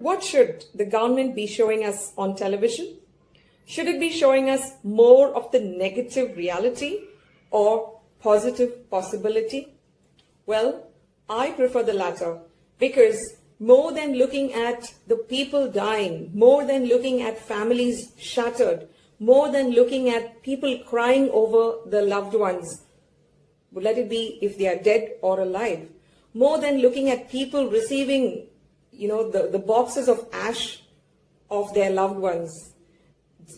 What should the government be showing us on television? Should it be showing us more of the negative reality or positive possibility? Well, I prefer the latter because more than looking at the people dying, more than looking at families shattered, more than looking at people crying over the loved ones, let it be if they are dead or alive, more than looking at people receiving the boxes of ash of their loved ones.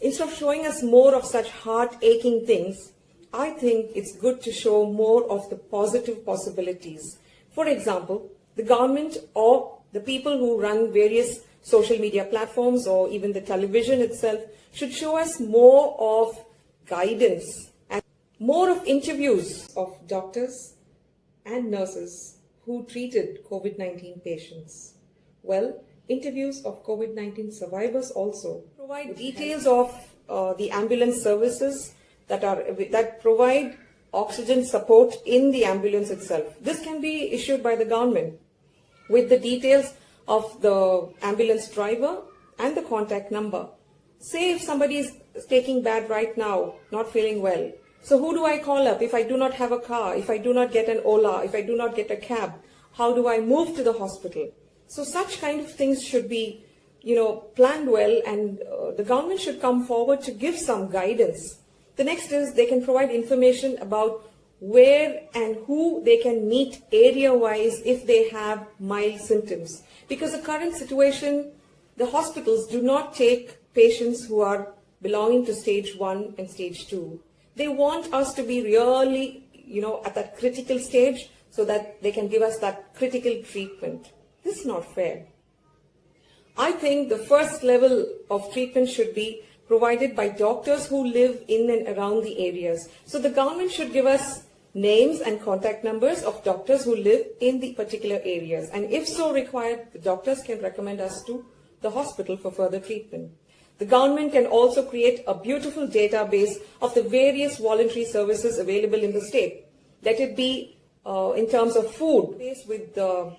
Instead of showing us more of such heart-aching things, I think it's good to show more of the positive possibilities. For example, the government or the people who run various social media platforms or even the television itself should show us more of guidance and more of interviews of doctors and nurses who treated COVID-19 patients. Well, interviews of COVID-19 survivors also provide details of the ambulance services that provide oxygen support in the ambulance itself. This can be issued by the government with the details of the ambulance driver and the contact number. Say if somebody is taking bad right now, not feeling well. So who do I call up if I do not have a car, if I do not get an Ola, if I do not get a cab? How do I move to the hospital? So such kind of things should be, planned well, and the government should come forward to give some guidance. The next is they can provide information about where and who they can meet area-wise if they have mild symptoms. Because the current situation, the hospitals do not take patients who are belonging to stage 1 and stage 2. They want us to be really, at that critical stage so that they can give us that critical treatment. This is not fair. I think the first level of treatment should be provided by doctors who live in and around the areas. So the government should give us names and contact numbers of doctors who live in the particular areas. And if so required, the doctors can recommend us to the hospital for further treatment. The government can also create a beautiful database of the various voluntary services available in the state. Let it be in terms of food, with the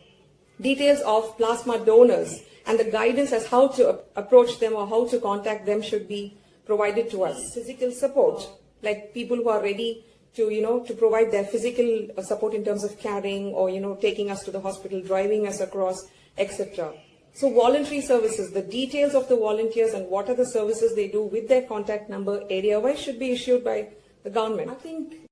details of plasma donors, and the guidance as how to approach them or how to contact them should be provided to us. Physical support, like people who are ready to provide their physical support in terms of carrying or, taking us to the hospital, driving us across, etc. So voluntary services, the details of the volunteers and what are the services they do with their contact number area-wise should be issued by the government. I think